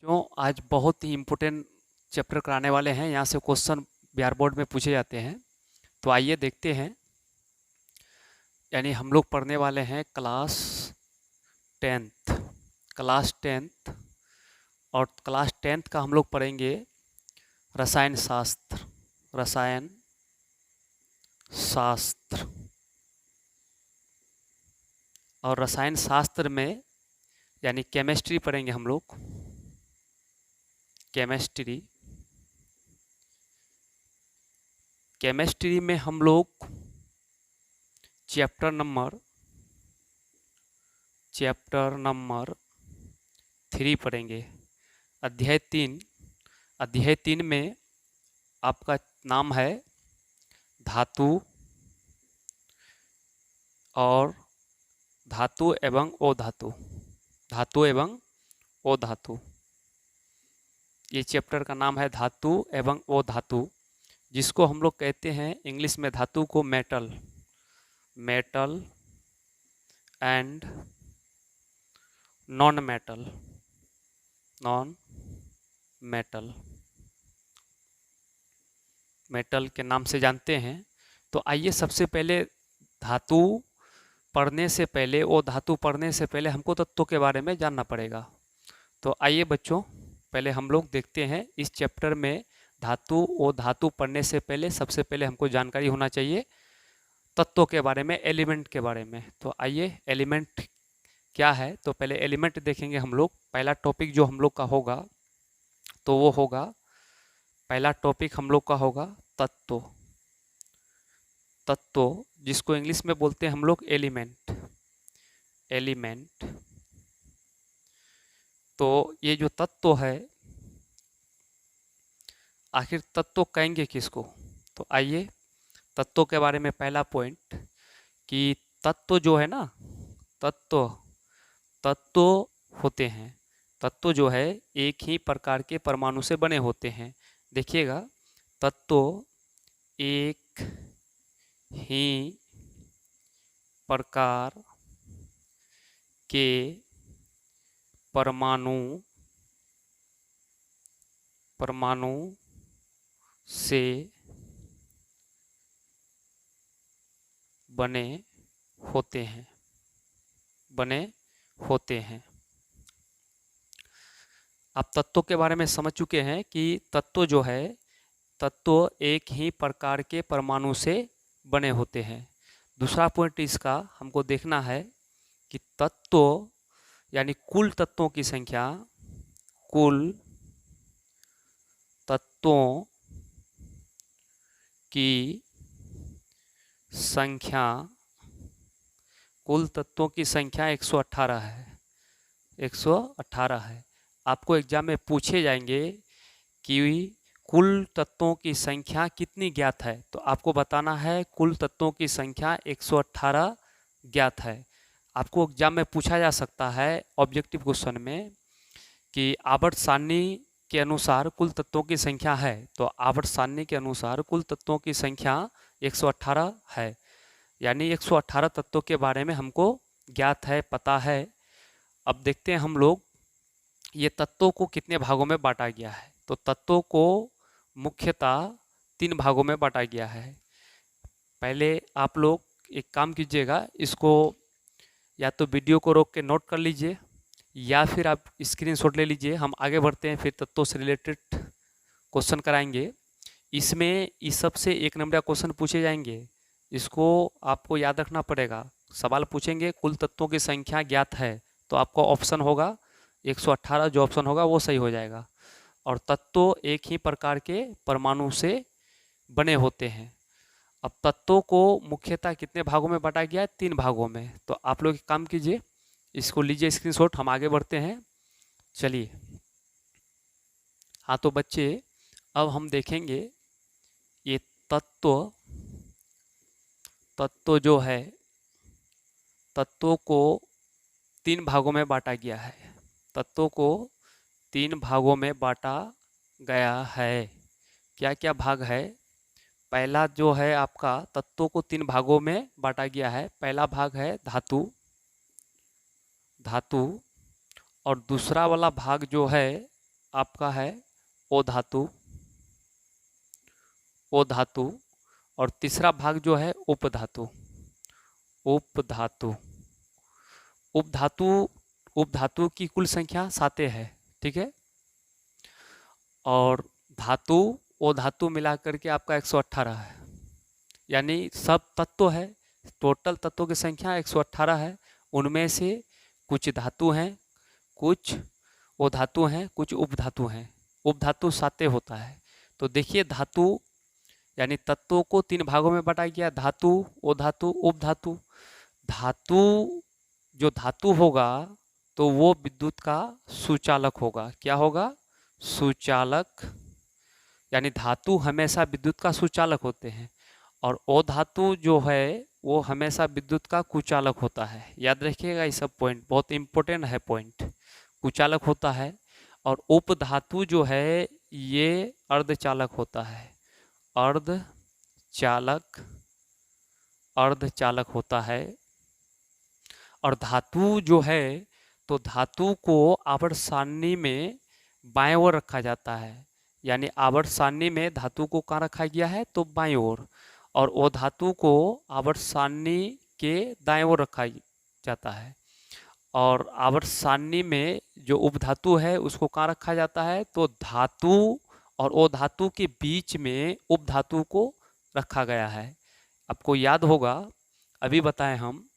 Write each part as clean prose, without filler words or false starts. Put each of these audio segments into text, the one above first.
क्यों आज बहुत ही इम्पोर्टेंट चैप्टर कराने वाले हैं। यहाँ से क्वेश्चन बिहार बोर्ड में पूछे जाते हैं। तो आइए देखते हैं। यानी हम लोग पढ़ने वाले हैं टेंथ क्लास टेंथ और क्लास टेंथ का हम लोग पढ़ेंगे रसायन शास्त्र। रसायन शास्त्र और रसायन शास्त्र में यानी केमिस्ट्री पढ़ेंगे हम लोग। केमिस्ट्री केमिस्ट्री में हम लोग चैप्टर नंबर 3 पढ़ेंगे। अध्याय 3 में आपका नाम है धातु और धातु एवं अधातु। धातु एवं अधातु, ये चैप्टर का नाम है धातु एवं अधातु, जिसको हम लोग कहते हैं इंग्लिश में धातु को मेटल एंड नॉन मेटल के नाम से जानते हैं। तो आइए सबसे पहले धातु पढ़ने से पहले और धातु पढ़ने से पहले हमको तत्वों के बारे में जानना पड़ेगा। तो आइए बच्चों, पहले हम लोग देखते हैं इस चैप्टर में धातु और धातु पढ़ने से पहले सबसे पहले हमको जानकारी होना चाहिए तत्वों के बारे में, एलिमेंट के बारे में। तो आइए, एलिमेंट क्या है तो पहले एलिमेंट देखेंगे हम लोग। पहला टॉपिक जो हम लोग का होगा तो वो होगा, पहला टॉपिक हम लोग का होगा तत्व, जिसको इंग्लिश में बोलते हैं हम लोग एलिमेंट। तो ये जो तत्व है, आखिर तत्व कहेंगे किसको? तो आइए तत्वों के बारे में पहला पॉइंट कि तत्व जो है ना, तत्व होते हैं। तत्व जो है एक ही प्रकार के परमाणु से बने होते हैं। देखिएगा, तत्व एक ही प्रकार के परमाणु से बने होते हैं। आप तत्वों के बारे में समझ चुके हैं कि तत्व जो है, तत्व एक ही प्रकार के परमाणु से बने होते हैं। दूसरा पॉइंट इसका हमको देखना है कि तत्व यानी कुल तत्वों की संख्या, कुल तत्वों की संख्या 118 है। 118 है। आपको एग्जाम में पूछे जाएंगे कि कुल तत्वों की संख्या कितनी ज्ञात है, तो आपको बताना है कुल तत्वों की संख्या 118 ज्ञात है। आपको एग्जाम में पूछा जा सकता है ऑब्जेक्टिव क्वेश्चन में कि आवर्त सारणी के अनुसार कुल तत्वों की संख्या है, तो आवर्त सारणी के अनुसार कुल तत्वों की संख्या 118 है। यानी 118 तत्वों के बारे में हमको ज्ञात है, पता है। अब देखते हैं हम लोग ये तत्वों को कितने भागों में बांटा गया है। तो तत्वों को मुख्यतः 3 भागों में बांटा गया है। पहले आप लोग एक काम कीजिएगा, इसको या तो वीडियो को रोक के नोट कर लीजिए या फिर आप स्क्रीनशॉट ले लीजिए। हम आगे बढ़ते हैं, फिर तत्वों से रिलेटेड क्वेश्चन कराएंगे। इसमें इस सब से 1 नंबर का क्वेश्चन पूछे जाएंगे, इसको आपको याद रखना पड़ेगा। सवाल पूछेंगे कुल तत्वों की संख्या ज्ञात है, तो आपको ऑप्शन होगा 118, जो ऑप्शन होगा वो सही हो जाएगा। और तत्व एक ही प्रकार के परमाणु से बने होते हैं। अब तत्वों को मुख्यतः कितने भागों में बांटा गया है? 3 भागों में। तो आप लोग एक काम कीजिए, इसको लीजिए स्क्रीनशॉट, हम आगे बढ़ते हैं। चलिए, हाँ तो बच्चे, अब हम देखेंगे ये तत्व जो है, तत्वों को 3 भागों में बांटा गया है। तत्वों को 3 भागों में बांटा गया है। क्या क्या भाग है? पहला जो है आपका, तत्वों को 3 भागों में बांटा गया है। पहला भाग है धातु और दूसरा वाला भाग जो है आपका है ओ धातु, ओ धातु। और तीसरा भाग जो है उपधातु, उपधातु। उपधातु, उपधातु की कुल संख्या 7 है, ठीक है। और धातु, ओ धातु मिलाकर के आपका 118 है, यानी सब तत्व है, टोटल तत्वों की संख्या 118 है। उनमें से कुछ धातु हैं, कुछ ओ धातु हैं, कुछ उपधातु हैं। उपधातु 7 होता है। तो देखिए धातु यानी तत्वों को 3 भागों में बांटा गया, धातु, ओ धातु, उपधातु। धातु, जो धातु होगा तो वो विद्युत का सुचालक होगा। क्या होगा? सुचालक। यानी धातु हमेशा विद्युत का सुचालक होते हैं। और अधातु जो है वो हमेशा विद्युत का कुचालक होता है। याद रखिएगा, ये सब पॉइंट बहुत इंपॉर्टेंट है। पॉइंट कुचालक होता है। और उपधातु जो है ये अर्धचालक होता है, अर्धचालक, अर्धचालक होता है। और धातु जो है तो धातु को आवर्त सारणी में बाएं ओर रखा जाता है। यानी आवर्त सारणी में धातु को कहाँ रखा गया है? तो बाएं ओर। और वो धातु को आवर्त सारणी के दाएं ओर रखा जाता है। और आवर्त सारणी में जो उपधातु है उसको कहाँ रखा जाता है? तो धातु और वो धातु के बीच में उपधातु को रखा गया है। आपको याद होगा, अभी बताएं हम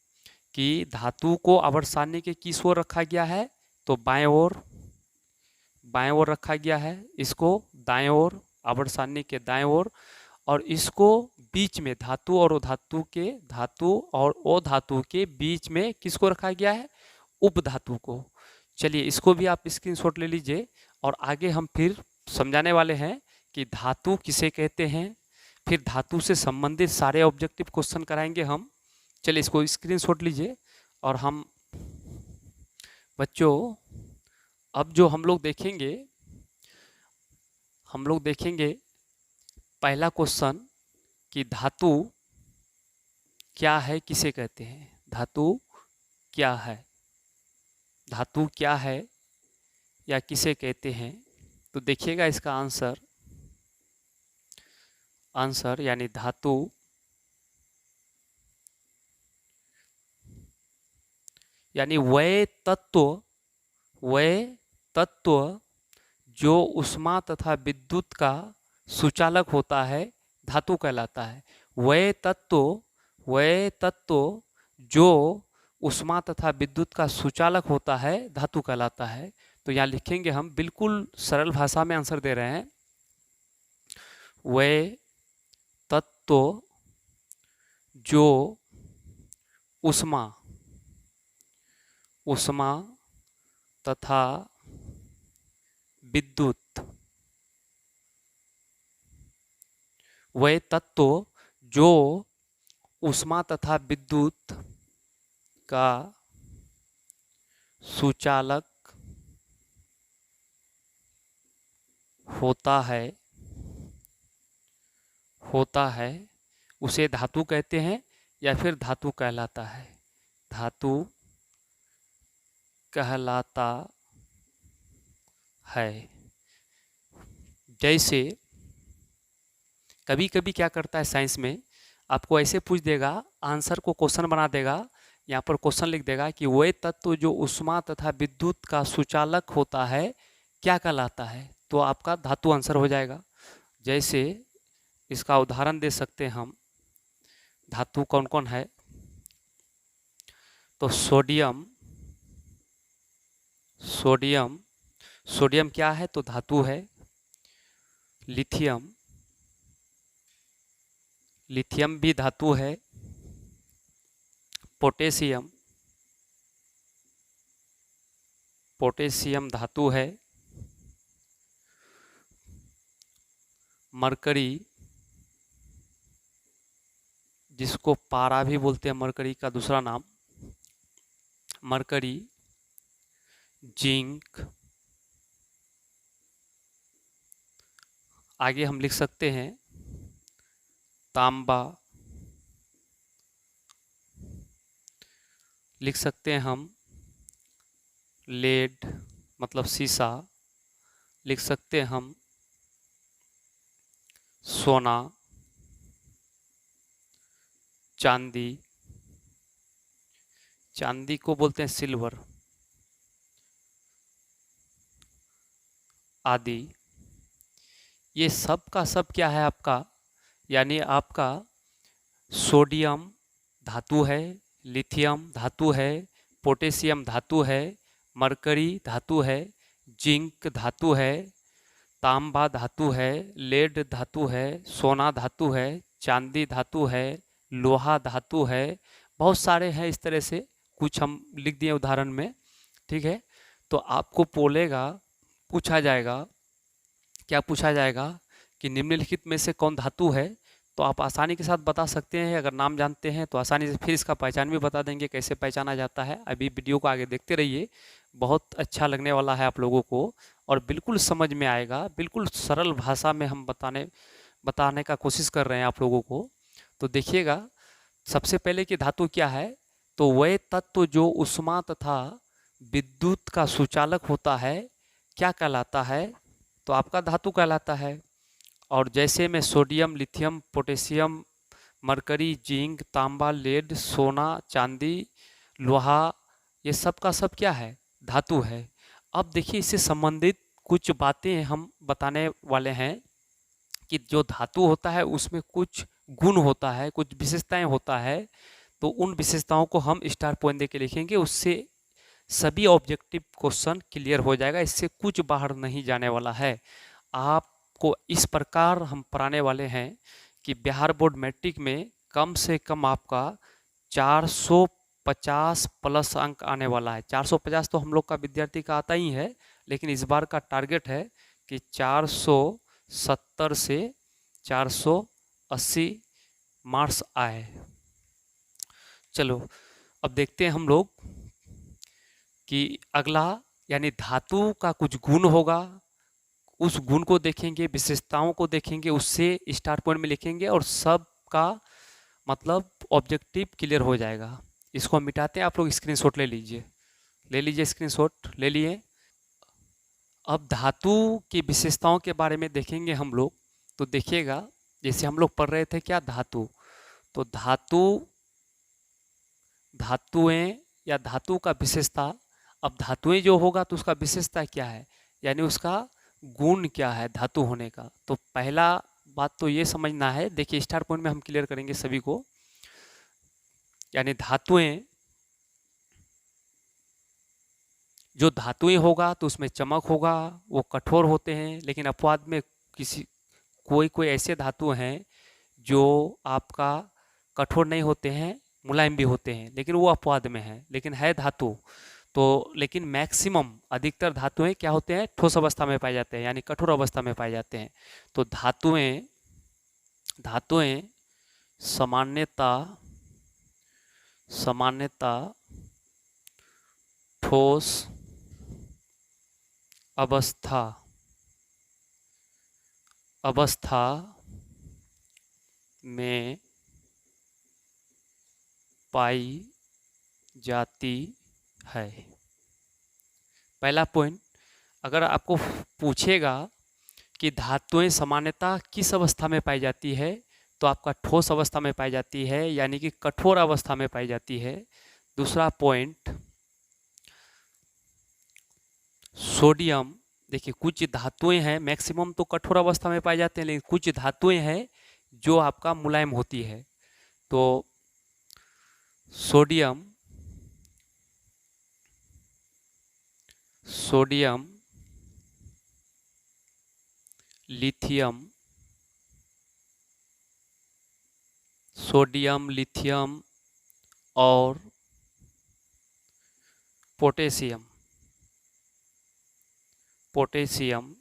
कि धातु को आवर्त सारणी के किस ओर रखा गया है? तो बाएं ओर, बाएं ओर रखा गया है। इसको दाएं ओर, आवर्त सारणी के दाएं ओर। और इसको बीच में धातु और धातु के, धातु और ओ धातु के बीच में किसको रखा गया है? उपधातु को। चलिए इसको भी आप स्क्रीनशॉट ले लीजिए। और आगे हम फिर समझाने वाले हैं कि धातु किसे कहते हैं। फिर धातु से संबंधित सारे ऑब्जेक्टिव क्वेश्चन कराएंगे हम। चलिए इसको स्क्रीनशॉट लीजिए। और हम बच्चों अब जो हम लोग देखेंगे पहला क्वेश्चन कि धातु क्या है, किसे कहते हैं। धातु क्या है, धातु क्या है या किसे कहते हैं। तो देखिएगा इसका आंसर, आंसर यानी धातु यानी वह तत्व, वह तत्व जो ऊष्मा तथा विद्युत का सुचालक होता है, धातु कहलाता है। वह तत्व, वह तत्व जो ऊष्मा तथा विद्युत का सुचालक होता है, धातु कहलाता है। तो यहाँ लिखेंगे हम, बिल्कुल सरल भाषा में आंसर दे रहे हैं। वह तत्व जो ऊष्मा, ऊष्मा तथा विद्युत, वह तत्व जो ऊष्मा तथा विद्युत का सुचालक होता है, उसे धातु कहते हैं या फिर धातु कहलाता है। धातु कहलाता है। जैसे कभी कभी क्या करता है साइंस में, आपको ऐसे पूछ देगा, आंसर को क्वेश्चन बना देगा, यहाँ पर क्वेश्चन लिख देगा कि वह तत्व जो ऊष्मा तथा विद्युत का सुचालक होता है क्या कहलाता है। तो आपका धातु आंसर हो जाएगा। जैसे इसका उदाहरण दे सकते हैं हम, धातु कौन कौन है। तो सोडियम, सोडियम, सोडियम क्या है? तो धातु है। लिथियम, लिथियम भी धातु है। पोटेशियम, पोटेशियम धातु है। मरकरी, जिसको पारा भी बोलते हैं, मरकरी का दूसरा नाम मरकरी। जिंक, आगे हम लिख सकते हैं तांबा, लिख सकते हैं हम लेड मतलब शीशा, लिख सकते हैं हम सोना, चांदी, चांदी को बोलते हैं सिल्वर आदि। ये सब का सब क्या है आपका, यानी आपका सोडियम धातु है, लिथियम धातु है, पोटेशियम धातु है, मरकरी धातु है, जिंक धातु है, तांबा धातु है, लेड धातु है, सोना धातु है, चांदी धातु है, लोहा धातु है, बहुत सारे हैं इस तरह से, कुछ हम लिख दिए उदाहरण में। ठीक है, तो आपको पूछा जाएगा, क्या पूछा जाएगा कि निम्नलिखित में से कौन धातु है, तो आप आसानी के साथ बता सकते हैं अगर नाम जानते हैं तो आसानी से। फिर इसका पहचान भी बता देंगे कैसे पहचाना जाता है। अभी वीडियो को आगे देखते रहिए, बहुत अच्छा लगने वाला है आप लोगों को और बिल्कुल समझ में आएगा। बिल्कुल सरल भाषा में हम बताने का कोशिश कर रहे हैं आप लोगों को। तो देखिएगा, सबसे पहले कि धातु क्या है, तो वह तत्व जो ऊष्मा तथा विद्युत का सुचालक होता है क्या कहलाता है, तो आपका धातु कहलाता है। और जैसे में sodium, lithium, potassium, mercury, zinc, तांबा, लेड, सोना, चांदी, लोहा, ये सब का सब क्या है, धातु है। अब देखिए, इससे संबंधित कुछ बातें हम बताने वाले हैं कि जो धातु होता है उसमें कुछ गुण होता है, कुछ विशेषताएं होता है। तो उन विशेषताओं को हम स्टार पॉइंट दे के लिखेंगे, उससे सभी ऑब्जेक्टिव क्वेश्चन क्लियर हो जाएगा। इससे कुछ बाहर नहीं जाने वाला है। आपको इस प्रकार हम पढ़ाने वाले हैं कि बिहार बोर्ड मैट्रिक में कम से कम आपका 450 प्लस अंक आने वाला है। 450 तो हम लोग का विद्यार्थी का आता ही है, लेकिन इस बार का टारगेट है कि 470 से 480 मार्क्स आए। चलो अब देखते हैं हम लोग कि अगला, यानी धातु का कुछ गुण होगा, उस गुण को देखेंगे, विशेषताओं को देखेंगे, उससे स्टार पॉइंट में लिखेंगे और सब का मतलब ऑब्जेक्टिव क्लियर हो जाएगा। इसको हम मिटाते हैं, आप लोग स्क्रीनशॉट ले लीजिए स्क्रीनशॉट ले लिए। अब धातु की विशेषताओं के बारे में देखेंगे हम लोग। तो देखिएगा, जैसे हम लोग पढ़ रहे थे क्या, धातु, तो धातुएं या धातु का विशेषता। अब धातुएं जो होगा तो उसका विशेषता क्या है, यानी उसका गुण क्या है धातु होने का। तो पहला बात तो ये समझना है, देखिए स्टार पॉइंट में हम क्लियर करेंगे सभी को। यानी जो धातुएं होगा तो उसमें चमक होगा, वो कठोर होते हैं। लेकिन अपवाद में कोई ऐसे धातु हैं जो आपका कठोर नहीं होते हैं, मुलायम भी होते हैं, लेकिन वो अपवाद में है, लेकिन है धातु। तो लेकिन मैक्सिमम अधिकतर धातुएं क्या होते हैं, ठोस अवस्था में पाए जाते हैं, यानी कठोर अवस्था में पाए जाते हैं। तो धातुएं सामान्यता ठोस अवस्था में पाई जाती है। पहला पॉइंट, अगर आपको पूछेगा कि धातुएं सामान्यतः किस अवस्था में पाई जाती है, तो आपका ठोस अवस्था में पाई जाती है, यानी कि कठोर अवस्था में पाई जाती है। दूसरा पॉइंट, सोडियम, देखिए कुछ धातुएं हैं, मैक्सिमम तो कठोर अवस्था में पाए जाते हैं, लेकिन कुछ धातुएं हैं जो आपका मुलायम होती है। तो सोडियम, लिथियम और पोटेशियम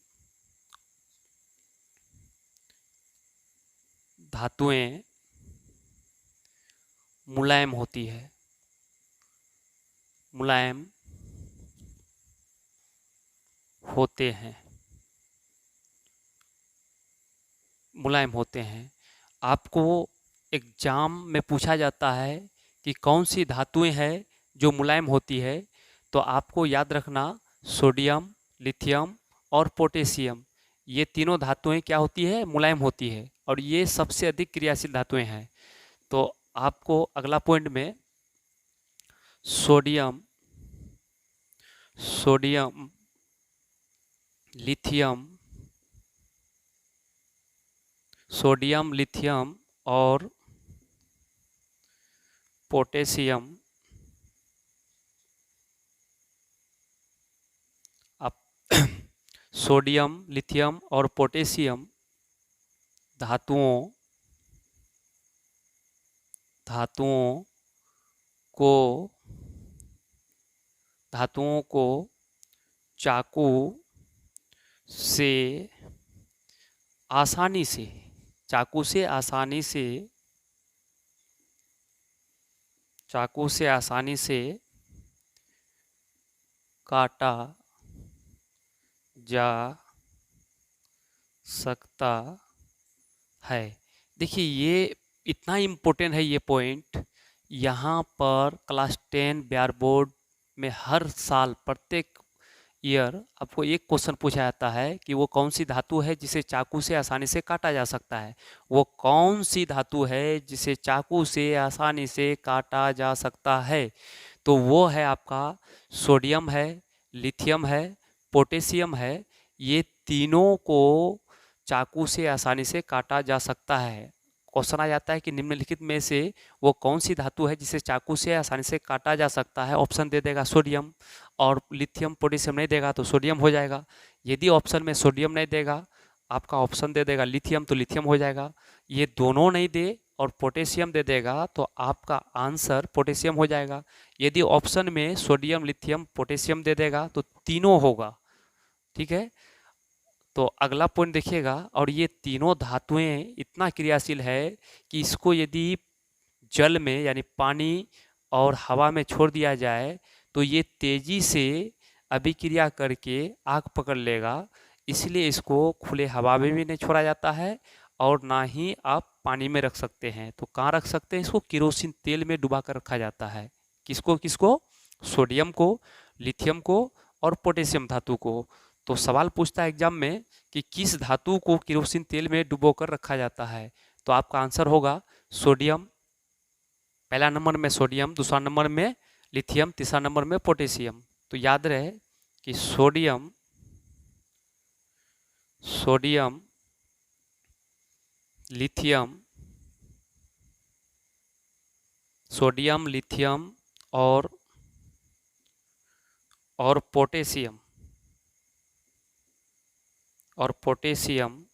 धातुएं मुलायम होती है, मुलायम होते हैं। आपको एग्जाम में पूछा जाता है कि कौन सी धातुएं हैं जो मुलायम होती है, तो आपको याद रखना सोडियम, लिथियम और पोटेशियम, ये तीनों धातुएं क्या होती है, मुलायम होती है, और ये सबसे अधिक क्रियाशील धातुएं हैं। तो आपको अगला पॉइंट में sodium, sodium, lithium, sodium, lithium और पोटेशियम, आप सोडियम, लिथियम और पोटेशियम धातुओं धातुओं को धातुओं को चाकू से आसानी से चाकू से आसानी से चाकू से आसानी से काटा जा सकता है। देखिए ये इतना इम्पोर्टेंट है ये पॉइंट। यहाँ पर क्लास 10 बिहार बोर्ड में हर साल प्रत्येक ईयर आपको एक क्वेश्चन पूछा जाता है कि वो कौन सी धातु है जिसे चाकू से आसानी से काटा जा सकता है। वो कौन सी धातु है जिसे चाकू से आसानी से काटा जा सकता है? तो वो है आपका सोडियम है, लिथियम है, पोटेशियम है। ये तीनों को चाकू से आसानी से काटा जा सकता है। क्वेश्चन आ जाता है कि निम्नलिखित में से वो कौन सी धातु है जिसे चाकू से आसानी से काटा जा सकता है। ऑप्शन दे देगा सोडियम, और लिथियम पोटेशियम नहीं देगा तो सोडियम हो जाएगा। यदि ऑप्शन में सोडियम नहीं देगा, आपका ऑप्शन दे देगा लिथियम, तो लिथियम हो जाएगा। ये दोनों नहीं दे और पोटेशियम दे देगा तो आपका आंसर पोटेशियम हो जाएगा। यदि ऑप्शन में सोडियम, लिथियम, पोटेशियम दे देगा तो तीनों होगा। ठीक है, तो अगला पॉइंट देखिएगा। और ये तीनों धातुएं इतना क्रियाशील है कि इसको यदि जल में यानी पानी और हवा में छोड़ दिया जाए तो ये तेजी से अभिक्रिया करके आग पकड़ लेगा। इसलिए इसको खुले हवा में भी नहीं छोड़ा जाता है और ना ही आप पानी में रख सकते हैं। तो कहाँ रख सकते हैं इसको? केरोसिन तेल में डुबा कर रखा जाता है। किसको किसको? सोडियम को, लिथियम को और पोटेशियम धातु को। तो सवाल पूछता है एग्जाम में कि किस धातु को केरोसिन तेल में डुबोकर रखा जाता है? तो आपका आंसर होगा सोडियम। पहला नंबर में सोडियम, दूसरा नंबर में लिथियम, तीसरा नंबर में पोटेशियम। तो याद रहे कि sodium, sodium, lithium, sodium, lithium और पोटेशियम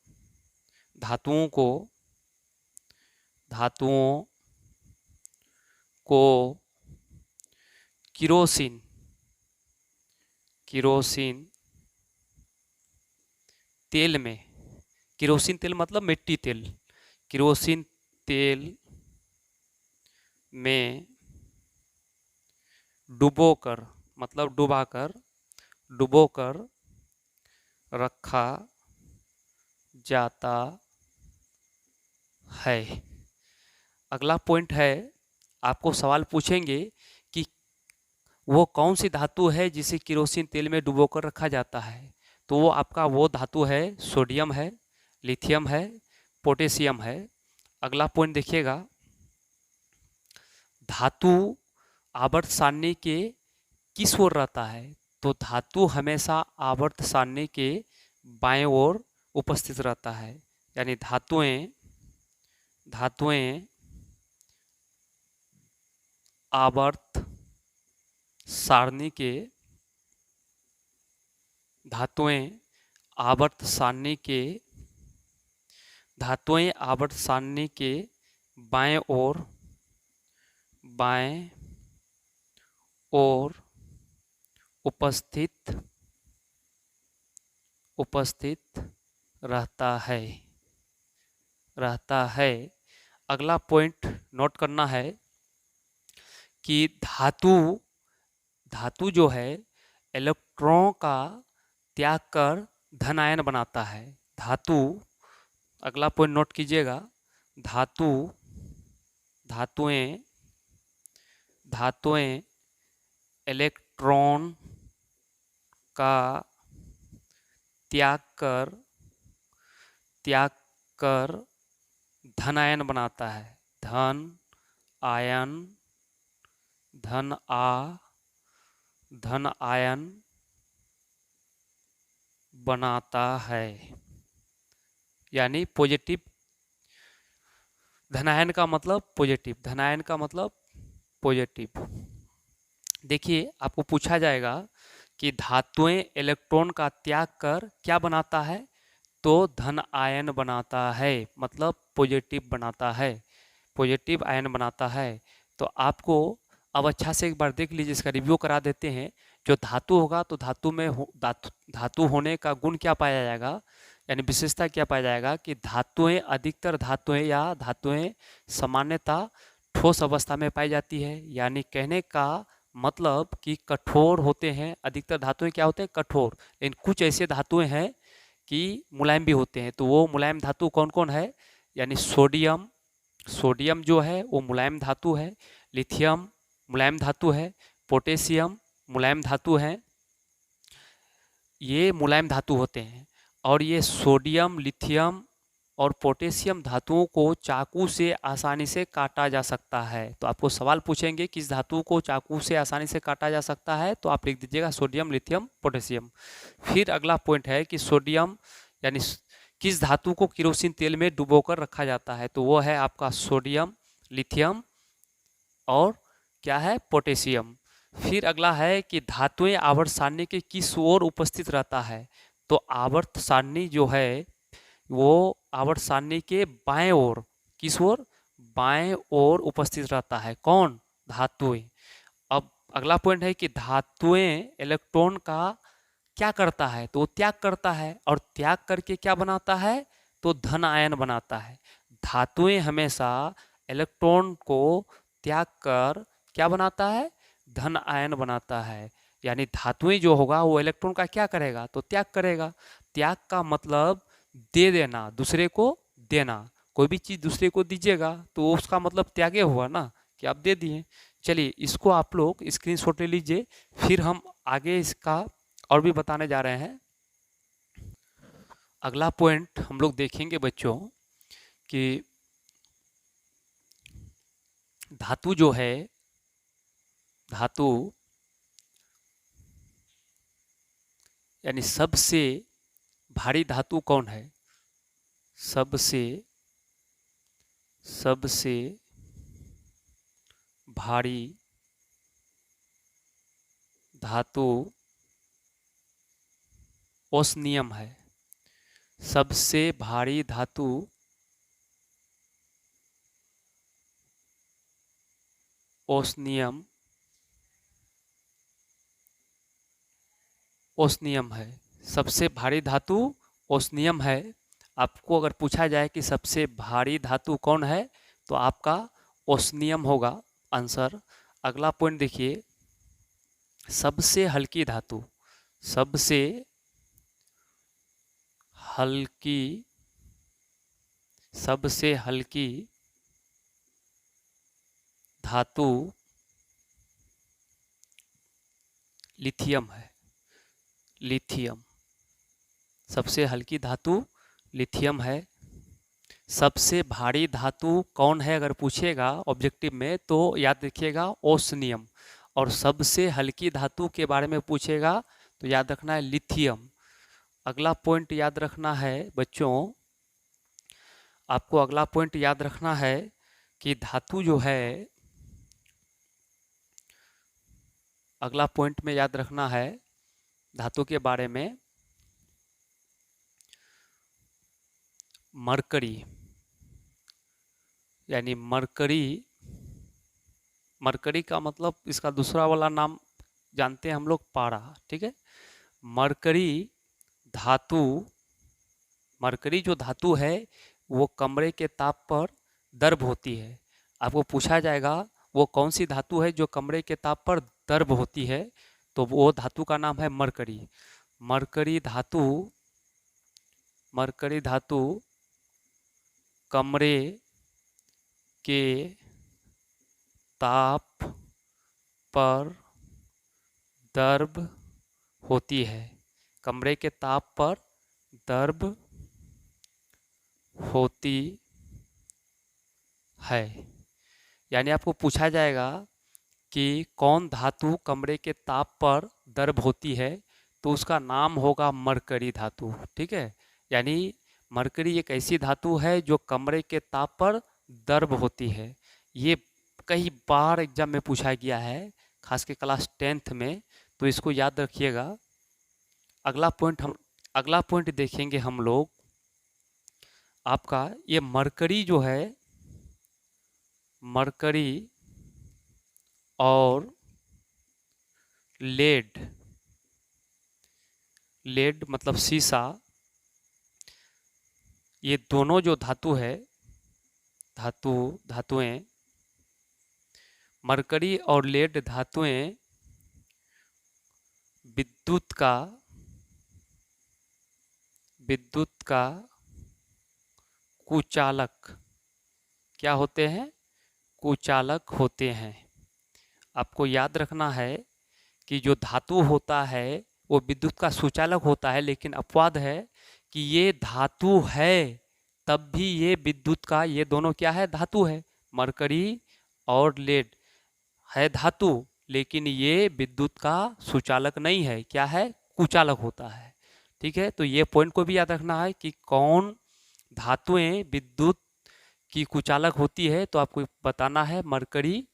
धातुओं को किरोसिन तेल में, किरोसिन तेल मतलब मिट्टी तेल, किरोसिन तेल में डुबोकर मतलब डुबोकर रखा जाता है। अगला पॉइंट है, आपको सवाल पूछेंगे कि वो कौन सी धातु है जिसे केरोसिन तेल में डुबोकर रखा जाता है? तो वो आपका वो धातु है सोडियम है, लिथियम है, पोटेशियम है। अगला पॉइंट देखिएगा, धातु आवर्त सारणी के किस ओर रहता है? तो धातु हमेशा आवर्त सारणी के बाएं ओर उपस्थित रहता है। यानी धातुएं आवर्त सारणी के धातुएं आवर्त सारणी के बाएं ओर उपस्थित रहता है। अगला पॉइंट नोट करना है कि धातु जो है इलेक्ट्रॉन का त्याग कर धन आयन बनाता है। अगला पॉइंट नोट कीजिएगा, धातुएं इलेक्ट्रॉन का त्याग कर त्याग कर धन आयन बनाता है। धन आयन धन आयन बनाता है, यानी पॉजिटिव। धनायन का मतलब पॉजिटिव, धनायन का मतलब पॉजिटिव। देखिए आपको पूछा जाएगा कि धातुएं इलेक्ट्रॉन का त्याग कर क्या बनाता है, तो धन आयन बनाता है, मतलब पॉजिटिव बनाता है, पॉजिटिव आयन बनाता है। तो आपको अब अच्छा से एक बार देख लीजिए, इसका रिव्यू करा देते हैं। जो धातु होगा तो धातु में धातु होने का गुण क्या पाया जाएगा, यानी विशेषता क्या पाया जाएगा कि धातुएं, अधिकतर धातुएं या धातुएं सामान्यतः ठोस अवस्था में पाई जाती है। यानी कहने का मतलब कि कठोर होते हैं, अधिकतर धातुएं क्या होते हैं, कठोर। लेकिन कुछ ऐसे धातुएं हैं कि मुलायम भी होते हैं। तो वो मुलायम धातु कौन कौन है, यानी सोडियम, सोडियम जो है वो मुलायम धातु है। लिथियम मुलायम धातु है। पोटेशियम मुलायम धातु है। ये मुलायम धातु होते हैं। और ये सोडियम, लिथियम और पोटेशियम धातुओं को चाकू से आसानी से काटा जा सकता है। तो आपको सवाल पूछेंगे किस धातु को चाकू से आसानी से काटा जा सकता है, तो आप लिख दीजिएगा सोडियम, लिथियम, पोटेशियम। फिर अगला पॉइंट है कि सोडियम यानी किस धातु को केरोसिन तेल में डुबोकर रखा जाता है, तो वो है आपका सोडियम, लिथियम और क्या है, पोटेशियम। फिर अगला है कि धातुएं आवर्त सारणी के किस ओर उपस्थित रहता है, तो आवर्त सारणी जो है वो आवर्त सारणी के बाएं ओर, किस ओर, बाएं ओर उपस्थित रहता है। कौन, धातुएं। अब अगला पॉइंट है कि धातुएं इलेक्ट्रॉन का क्या करता है, तो वो त्याग करता है, और त्याग करके क्या बनाता है, तो धन आयन बनाता है। धातुएं हमेशा इलेक्ट्रॉन को त्याग कर क्या बनाता है, धन आयन बनाता है। यानी धातुएं जो होगा वो इलेक्ट्रॉन का क्या करेगा, तो त्याग करेगा। त्याग का मतलब दे देना, दूसरे को देना। कोई भी चीज दूसरे को दीजिएगा तो उसका मतलब त्यागे हुआ ना, कि आप दे दिए। चलिए इसको आप लोग स्क्रीनशॉट ले लीजिए, फिर हम आगे इसका और भी बताने जा रहे हैं। अगला पॉइंट हम लोग देखेंगे बच्चों कि धातु जो है, धातु यानी सबसे भारी धातु कौन है, सबसे सबसे भारी धातु ओस्मियम है। सबसे भारी धातु ओस्मियम ओस्मियम है। सबसे भारी धातु ओस्मियम है। आपको अगर पूछा जाए कि सबसे भारी धातु कौन है, तो आपका ओस्मियम होगा आंसर। अगला पॉइंट देखिए, सबसे हल्की धातु, सबसे हल्की, सबसे हल्की धातु लिथियम है। लिथियम सबसे हल्की धातु लिथियम है। सबसे भारी धातु कौन है अगर पूछेगा ऑब्जेक्टिव में, तो याद रखिएगा ओस्मियम। और सबसे हल्की धातु के बारे में पूछेगा तो याद रखना है लिथियम। अगला पॉइंट याद रखना है बच्चों, आपको अगला पॉइंट याद रखना है कि धातु जो है, अगला पॉइंट में याद रखना है धातु के बारे में, मरकरी, यानी मरकरी। मरकरी का मतलब इसका दूसरा वाला नाम जानते हैं हम लोग, पारा, ठीक है। मरकरी धातु, मरकरी जो धातु है वो कमरे के ताप पर दर्ब होती है। आपको पूछा जाएगा वो कौन सी धातु है जो कमरे के ताप पर दर्ब होती है, तो वो धातु का नाम है मरकरी। मरकरी धातु, मरकरी धातु कमरे के ताप पर दर्ब होती है, कमरे के ताप पर दर्ब होती है। यानी आपको पूछा जाएगा कि कौन धातु कमरे के ताप पर दर्ब होती है, तो उसका नाम होगा मरकरी धातु। ठीक है, यानी मरकरी एक ऐसी धातु है जो कमरे के ताप पर दर्ब होती है। ये कई बार एग्जाम में पूछा गया है, खास के क्लास 10th में, तो इसको याद रखिएगा। अगला पॉइंट देखेंगे हम लोग। आपका ये मरकरी जो है, मरकरी और लेड, लेड मतलब सीसा, ये दोनों जो धातु है, धातुएं, मरकरी और लेड धातुएं विद्युत का कुचालक क्या होते हैं? कुचालक होते हैं। आपको याद रखना है कि जो धातु होता है वो विद्युत का सुचालक होता है, लेकिन अपवाद है कि ये धातु है तब भी ये विद्युत का, ये दोनों क्या है? धातु है। मरकरी और लेड है धातु, लेकिन ये विद्युत का सुचालक नहीं है। क्या है? कुचालक होता है। ठीक है, तो ये पॉइंट को भी याद रखना है कि कौन धातुएं विद्युत की कुचालक होती है, तो आपको बताना है मरकरी,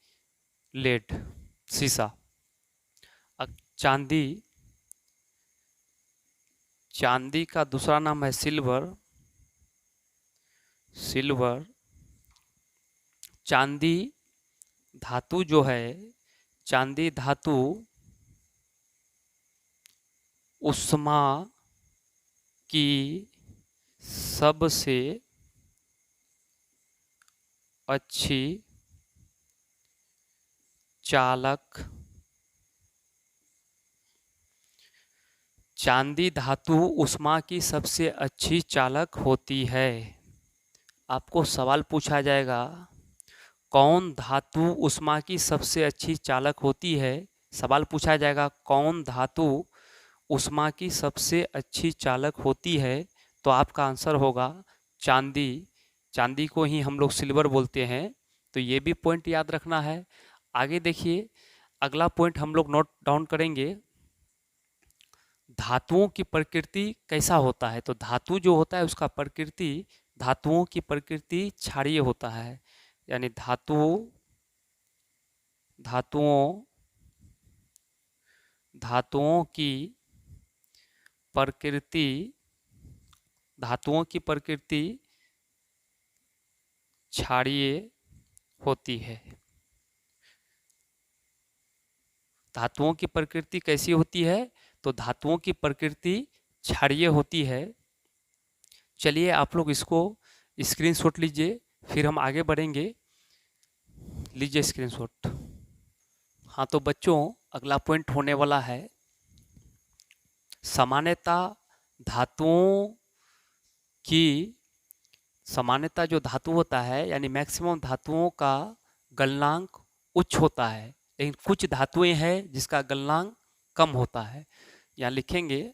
लेड, सीसा। चांदी, चांदी का दूसरा नाम है सिल्वर। सिल्वर, चांदी धातु जो है, चांदी धातु उष्मा की सबसे अच्छी चालक, चांदी धातु उष्मा की सबसे अच्छी चालक होती है। आपको सवाल पूछा जाएगा कौन धातु उष्मा की सबसे अच्छी चालक होती है। सवाल पूछा जाएगा कौन धातु उष्मा की सबसे अच्छी चालक होती है, तो आपका आंसर होगा चांदी। चांदी को ही हम लोग सिल्वर बोलते हैं, तो ये भी पॉइंट याद रखना है। आगे देखिए, अगला पॉइंट हम लोग नोट डाउन करेंगे, धातुओं की प्रकृति कैसा होता है। तो धातु जो होता है उसका प्रकृति, धातुओं की प्रकृति क्षारीय होता है। यानी धातुओं धातुओं की प्रकृति, धातुओं की प्रकृति क्षारीय होती है। धातुओं की प्रकृति कैसी होती है? तो धातुओं की प्रकृति क्षारीय होती है। चलिए आप लोग इसको स्क्रीनशॉट लीजिए, फिर हम आगे बढ़ेंगे। लीजिए स्क्रीनशॉट। हाँ तो बच्चों, अगला पॉइंट होने वाला है, सामान्यतः धातुओं की, सामान्यतः जो धातु होता है यानी मैक्सिमम धातुओं का गलनांक उच्च होता है, लेकिन कुछ धातुएं हैं जिसका गलनांक कम होता है। यहाँ लिखेंगे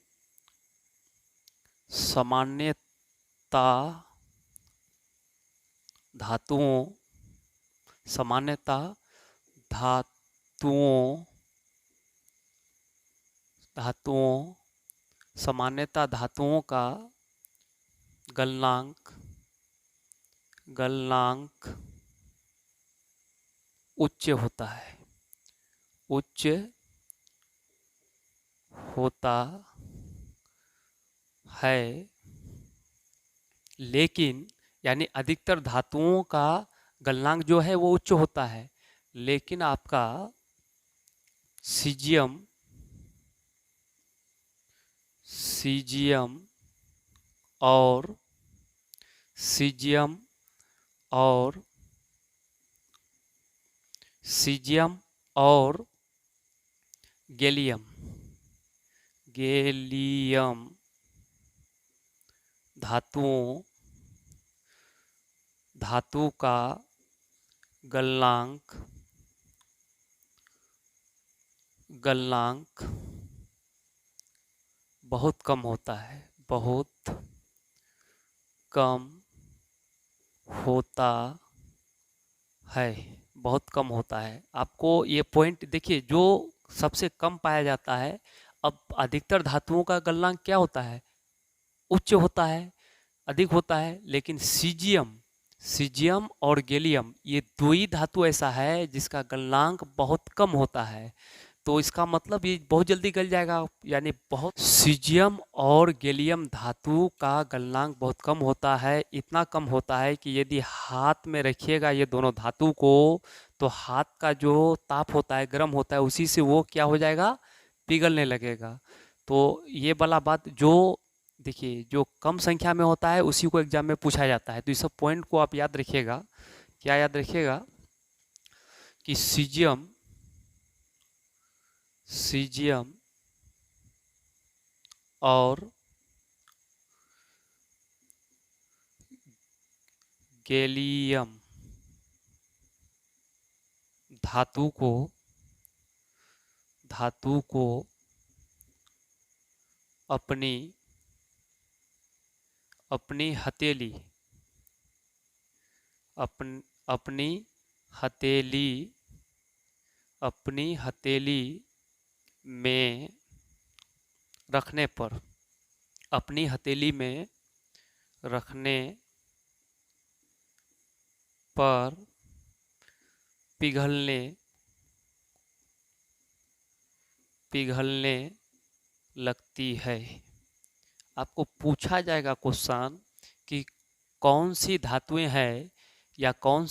सामान्यतः धातुओं, सामान्यतः धातुओं धातुओं सामान्यतः धातुओं का गलनांक उच्च होता है, उच्च होता है। लेकिन यानी अधिकतर धातुओं का गलनांक जो है वो उच्च होता है, लेकिन आपका सीजियम और सीजियम और गैलियम धातु का गलनांक बहुत कम होता है, बहुत कम होता है, बहुत कम होता है। आपको ये पॉइंट देखिए, जो सबसे कम पाया जाता है। अब अधिकतर धातुओं का गलनांक क्या होता है? उच्च होता है, अधिक होता है। लेकिन सीजियम सीजियम और गैलियम, ये दो ही धातु ऐसा है जिसका गलनांक बहुत कम होता है। तो इसका मतलब ये बहुत जल्दी गल जाएगा, यानी बहुत सीजियम और गैलियम धातु का गलनांक बहुत कम होता है। इतना कम होता है कि यदि हाथ में रखिएगा ये दोनों धातु को, तो हाथ का जो ताप होता है, गर्म होता है, उसी से वो क्या हो जाएगा? पिघलने लगेगा। तो ये वाला बात जो देखिए, जो कम संख्या में होता है उसी को एग्जाम में पूछा जाता है। तो इस सब पॉइंट को आप याद रखिएगा। क्या याद रखिएगा? कि सीजियम सीजियम और गैलियम धातु को अपनी अपनी हथेली अपनी हथेली अपनी हथेली में रखने पर अपनी हथेली में रखने पर पिघलने पिघलने लगती है। आपको पूछा जाएगा क्वेश्चन कि कौन सी धातुएं हैं, या कौन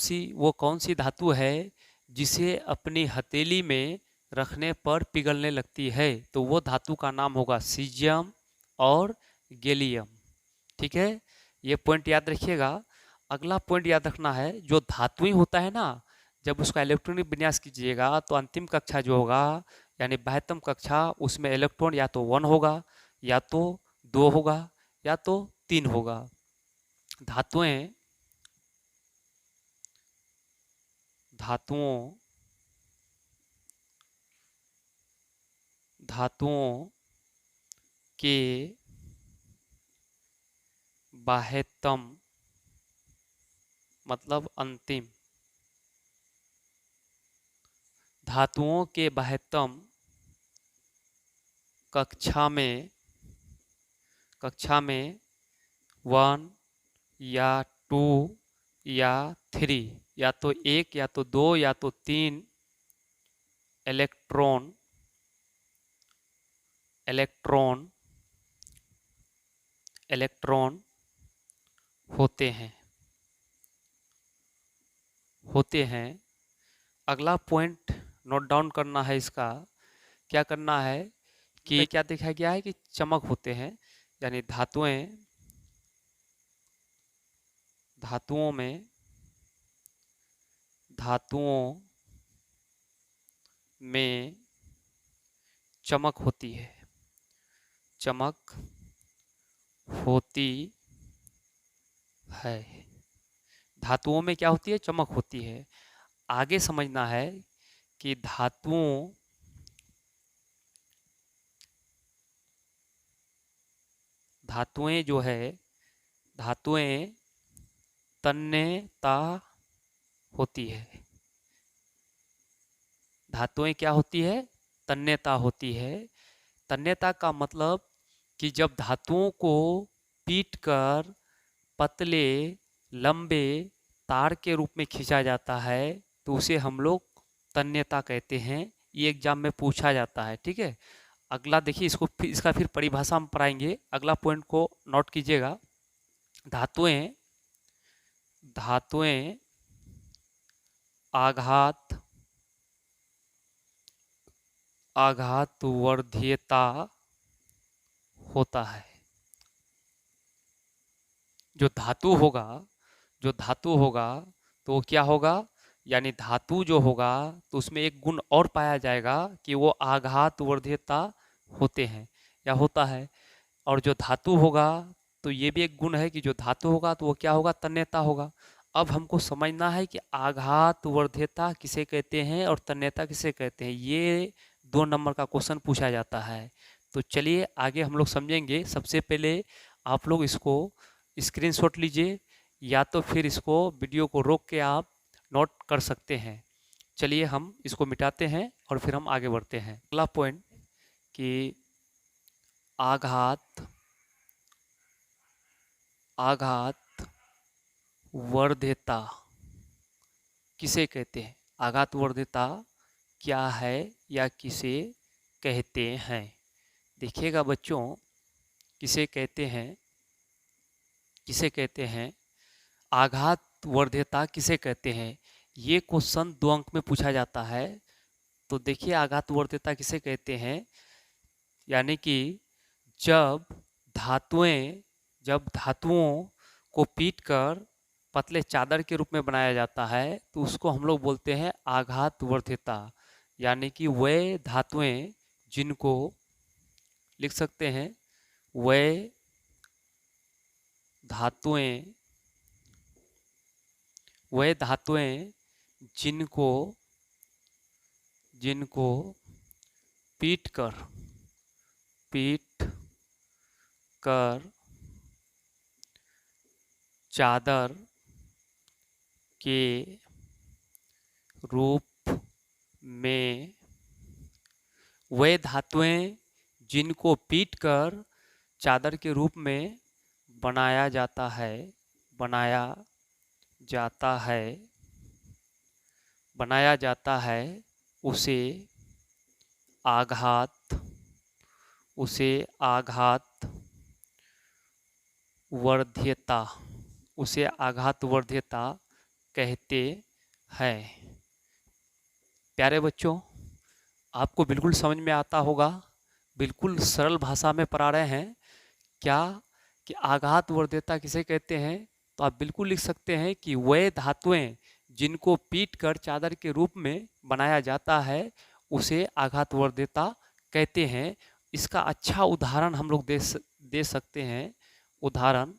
सी धातु है जिसे अपनी हथेली में रखने पर पिघलने लगती है। तो वो धातु का नाम होगा सीजियम और गैलियम। ठीक है, ये पॉइंट याद रखिएगा। अगला पॉइंट याद रखना है, जो धातुएं होता है ना, जब उसका इलेक्ट्रॉनिक विन्यास कीजिएगा तो अंतिम कक्षा जो होगा, यानी 72 कक्षा, उसमें इलेक्ट्रॉन या तो 1 होगा, या तो 2 होगा, या तो 3 होगा। धातुएं धातुओं धातुओं के बाह्यतम मतलब अंतिम धातुओं के बाह्यतम कक्षा में 1 या 2 या 3, या तो 1 या तो 2 या तो 3 इलेक्ट्रॉन इलेक्ट्रॉन होते हैं। अगला पॉइंट नोट डाउन करना है। इसका क्या करना है कि क्या दिखाया गया है कि चमक होते हैं, यानी धातुओं में चमक होती है धातुओं में क्या होती है? चमक होती है। आगे समझना है कि धातुएं जो है, धातुएं तन्यता होती है। धातुएं क्या होती है? तन्यता होती है। तन्यता का मतलब कि जब धातुओं को पीटकर पतले लंबे तार के रूप में खींचा जाता है, तो उसे हम लोग तन्यता कहते हैं। ये एग्जाम में पूछा जाता है। ठीक है, अगला देखिए, इसका फिर परिभाषा हम पढ़ाएंगे। अगला पॉइंट को नोट कीजिएगा। धातुएं आघातवर्ध्यता होता है। जो धातु होगा तो क्या होगा? यानी धातु जो होगा तो उसमें एक गुण और पाया जाएगा कि वो आघातवर्ध्यता होते हैं या होता है। और जो धातु होगा तो ये भी एक गुण है कि जो धातु होगा तो वो क्या होगा? तन्यता होगा। अब हमको समझना है कि आघातवर्ध्यता किसे कहते हैं और तन्यता किसे कहते हैं। ये 2 नंबर का क्वेश्चन पूछा जाता है। तो चलिए आगे हम लोग समझेंगे। सबसे पहले आप लोग इसको स्क्रीनशॉट लीजिए या तो फिर इसको वीडियो को रोक के आप नोट कर सकते हैं। चलिए हम इसको मिटाते हैं और फिर हम आगे बढ़ते हैं। अगला पॉइंट कि आघात वर्ध्यता किसे कहते हैं? आघात वर्ध्यता क्या है या किसे कहते हैं? देखिएगा बच्चों, किसे कहते हैं आघात वर्ध्यता किसे कहते हैं? ये क्वेश्चन 2 अंक में पूछा जाता है। तो देखिए आघात वर्ध्यता किसे कहते हैं, यानी कि जब धातुओं को पीटकर पतले चादर के रूप में बनाया जाता है तो उसको हम लोग बोलते हैं आघात वर्ध्यता। यानी कि वे धातुएं जिनको लिख सकते हैं, वे धातुएं जिनको पीट कर चादर के रूप में, वे धातुएं जिनको पीटकर चादर के रूप में बनाया जाता है उसे आघात वर्ध्यता कहते हैं। प्यारे बच्चों, आपको बिल्कुल समझ में आता होगा, बिल्कुल सरल भाषा में पढ़ा रहे हैं क्या कि आघात वर्ध्यता किसे कहते हैं। तो आप बिल्कुल लिख सकते हैं कि वे धातुएं जिनको पीट कर चादर के रूप में बनाया जाता है उसे आघात वर्ध्यता कहते हैं। इसका अच्छा उदाहरण हम लोग दे सकते हैं। उदाहरण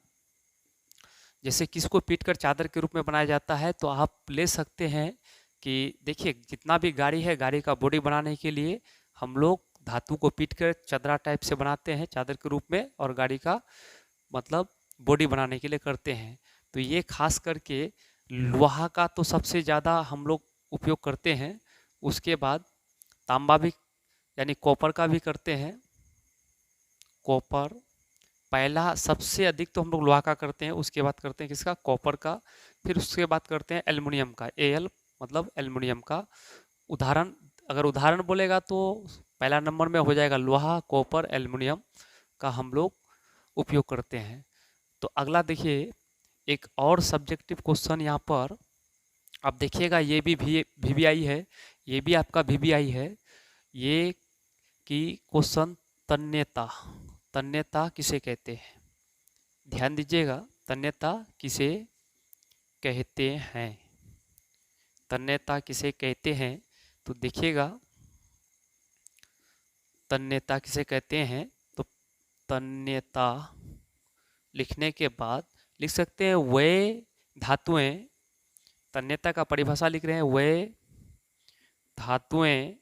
जैसे किसको पीटकर चादर के रूप में बनाया जाता है तो आप ले सकते हैं कि देखिए जितना भी गाड़ी है, गाड़ी का बॉडी बनाने के लिए हम लोग धातु को पीटकर चदरा टाइप से बनाते हैं चादर के रूप में, और गाड़ी का मतलब बॉडी बनाने के लिए करते हैं। तो ये खास करके लोहा का तो सबसे ज़्यादा हम लोग उपयोग करते हैं। उसके बाद तांबा भी यानी कॉपर का भी करते हैं। कॉपर पहला सबसे अधिक तो हम लोग लोहा का करते हैं, उसके बाद करते हैं किसका, कॉपर का, फिर उसके बाद करते हैं एल्युमिनियम का। एल मतलब एल्युमिनियम का। अगर उदाहरण बोलेगा तो पहला नंबर में हो जाएगा लोहा, कॉपर, एल्युमिनियम का हम लोग उपयोग करते हैं। तो अगला देखिए एक और सब्जेक्टिव क्वेश्चन यहाँ पर आप देखिएगा, ये भी VVI है, ये भी आपका VVI है। ये कि क्वेश्चन तन्यता किसे कहते हैं? ध्यान दीजिएगा, तन्यता किसे कहते हैं? तन्यता किसे कहते हैं? तो देखिएगा तन्यता किसे कहते हैं। तो तन्यता लिखने के बाद लिख सकते हैं वे धातुएं, तन्यता का परिभाषा लिख रहे हैं, वे धातुएं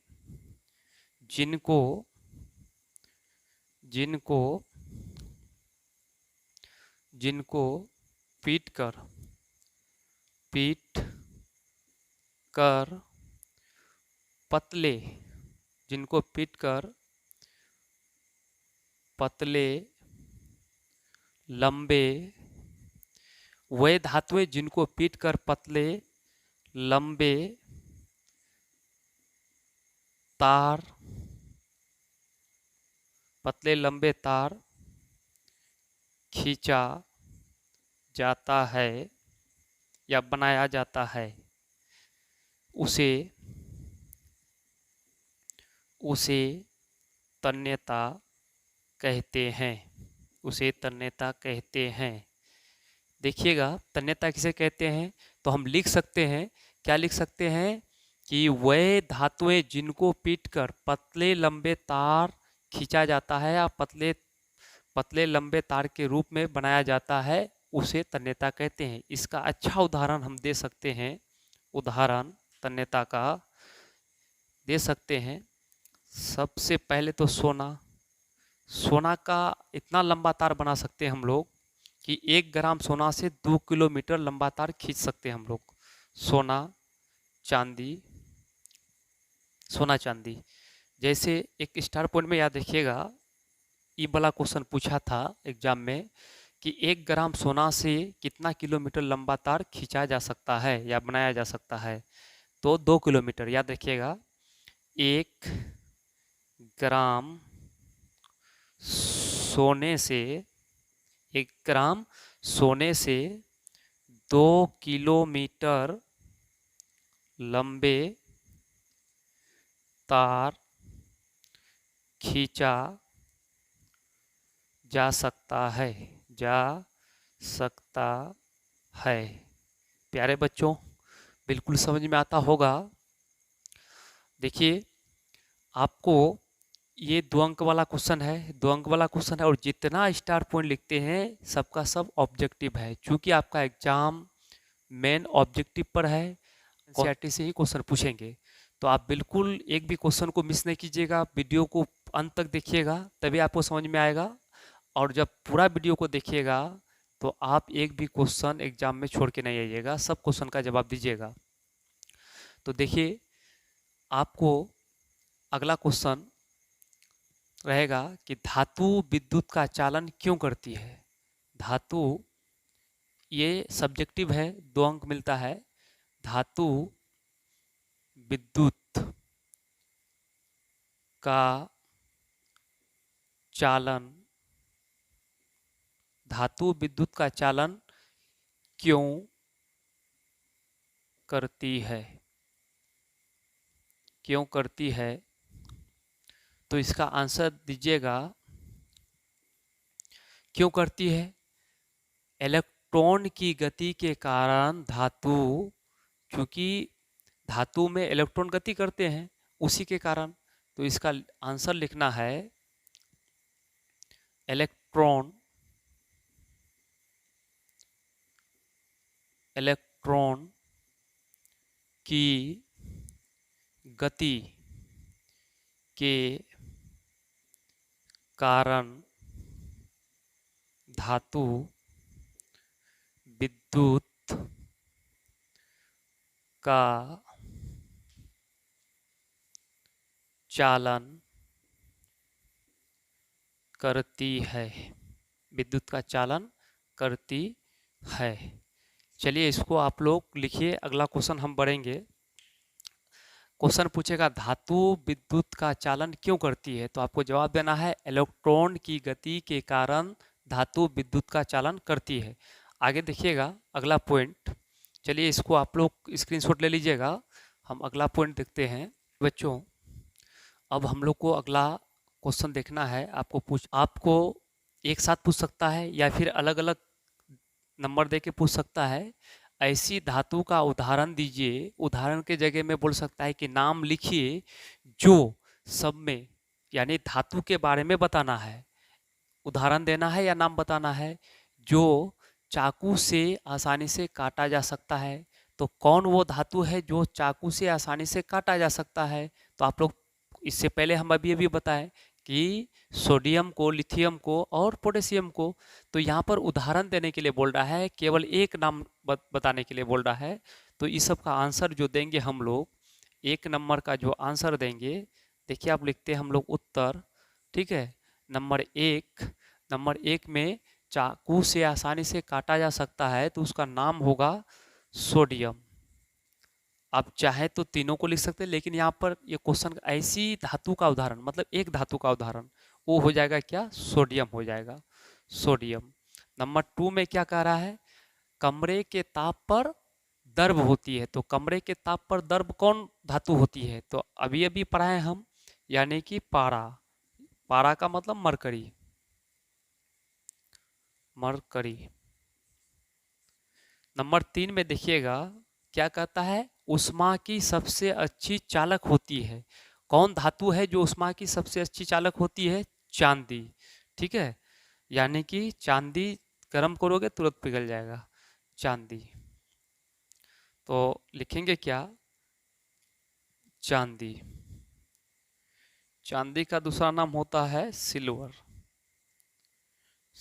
जिनको पीट कर पतले लंबे, वे धातुएं जिनको पीट कर पतले लंबे तार खींचा जाता है या बनाया जाता है उसे तन्यता कहते हैं। देखिएगा तन्यता किसे कहते हैं तो हम लिख सकते हैं, क्या लिख सकते हैं कि वे धातुएं जिनको पीटकर पतले लंबे तार खींचा जाता है या पतले लंबे तार के रूप में बनाया जाता है उसे तन्यता कहते हैं। इसका अच्छा उदाहरण हम दे सकते हैं, उदाहरण तन्यता का दे सकते हैं। सबसे पहले तो सोना सोना का इतना लंबा तार बना सकते हैं हम लोग कि 1 ग्राम सोना से 2 किलोमीटर लंबा तार खींच सकते हैं हम लोग। सोना चांदी, सोना चांदी। जैसे एक स्टार पॉइंट में याद रखिएगा, ये वाला क्वेश्चन पूछा था एग्जाम में कि 1 ग्राम सोना से कितना किलोमीटर लंबा तार खींचा जा सकता है या बनाया जा सकता है। तो 2 किलोमीटर याद रखिएगा। 1 ग्राम सोने से 1 ग्राम सोने से 2 किलोमीटर लंबे तार खींचा जा सकता है, जा सकता है। प्यारे बच्चों, बिल्कुल समझ में आता होगा। देखिए, आपको ये 2 अंक वाला क्वेश्चन है, 2 अंक वाला क्वेश्चन है, और जितना स्टार पॉइंट लिखते हैं सबका सब ऑब्जेक्टिव है। क्योंकि आपका एग्जाम मेन ऑब्जेक्टिव पर है, एनसीईआरटी से ही क्वेश्चन पूछेंगे। तो आप बिल्कुल एक भी क्वेश्चन को मिस नहीं कीजिएगा, वीडियो को अंत तक देखिएगा, तभी आपको समझ में आएगा। और जब पूरा वीडियो को देखिएगा तो आप एक भी क्वेश्चन एग्जाम में छोड़ के नहीं आइएगा, सब क्वेश्चन का जवाब दीजिएगा। तो देखिए, आपको अगला क्वेश्चन रहेगा कि धातु विद्युत का चालन क्यों करती है। धातु, ये सब्जेक्टिव है, 2 अंक मिलता है। धातु विद्युत का चालन, धातु विद्युत का चालन क्यों करती है, क्यों करती है। तो इसका आंसर दीजिएगा, क्यों करती है। इलेक्ट्रॉन की गति के कारण धातु, क्योंकि धातु में इलेक्ट्रॉन गति करते हैं उसी के कारण। तो इसका आंसर लिखना है इलेक्ट्रॉन, इलेक्ट्रॉन की गति के कारण धातु विद्युत का चालन करती है, विद्युत का चालन करती है। चलिए, इसको आप लोग लिखिए, अगला क्वेश्चन हम बढ़ेंगे। क्वेश्चन पूछेगा धातु विद्युत का चालन क्यों करती है, तो आपको जवाब देना है इलेक्ट्रॉन की गति के कारण धातु विद्युत का चालन करती है। आगे देखिएगा अगला पॉइंट। चलिए, इसको आप लोग स्क्रीनशॉट ले लीजिएगा, हम अगला पॉइंट देखते हैं। बच्चों, अब हम लोग को अगला क्वेश्चन देखना है। आपको एक साथ पूछ सकता है या फिर अलग अलग नंबर दे के पूछ सकता है। ऐसी धातु का उदाहरण दीजिए। उदाहरण के जगह में बोल सकता है कि नाम लिखिए जो सब में, यानी धातु के बारे में बताना है, उदाहरण देना है या नाम बताना है, जो चाकू से आसानी से काटा जा सकता है। तो कौन वो धातु है जो चाकू से आसानी से काटा जा सकता है। तो आप लोग, इससे पहले हम अभी अभी बताएं कि सोडियम को, लिथियम को और पोटेशियम को। तो यहाँ पर उदाहरण देने के लिए बोल रहा है, केवल एक नाम बताने के लिए बोल रहा है। तो इस सब का आंसर जो देंगे हम लोग, 1 नंबर का जो आंसर देंगे, देखिए आप लिखते हैं हम लोग उत्तर, ठीक है। नंबर 1 में चाकू से आसानी से काटा जा सकता है, तो उसका नाम होगा सोडियम। आप चाहे तो तीनों को लिख सकते हैं, लेकिन यहाँ पर ये क्वेश्चन ऐसी धातु का उदाहरण, मतलब एक धातु का उदाहरण, वो हो जाएगा क्या, सोडियम हो जाएगा, सोडियम। नंबर 2 में क्या कह रहा है, कमरे के ताप पर दर्ब होती है। तो कमरे के ताप पर दर्ब कौन धातु होती है, तो अभी अभी पढ़ाए हम, यानी कि पारा। पारा का मतलब मरकरी, मरकरी। नंबर 3 में देखिएगा क्या कहता है, उष्मा की सबसे अच्छी चालक होती है। कौन धातु है जो उष्मा की सबसे अच्छी चालक होती है, चांदी, ठीक है। यानी कि चांदी गर्म करोगे तुरंत पिघल जाएगा, चांदी। तो लिखेंगे क्या, चांदी। चांदी का दूसरा नाम होता है सिल्वर।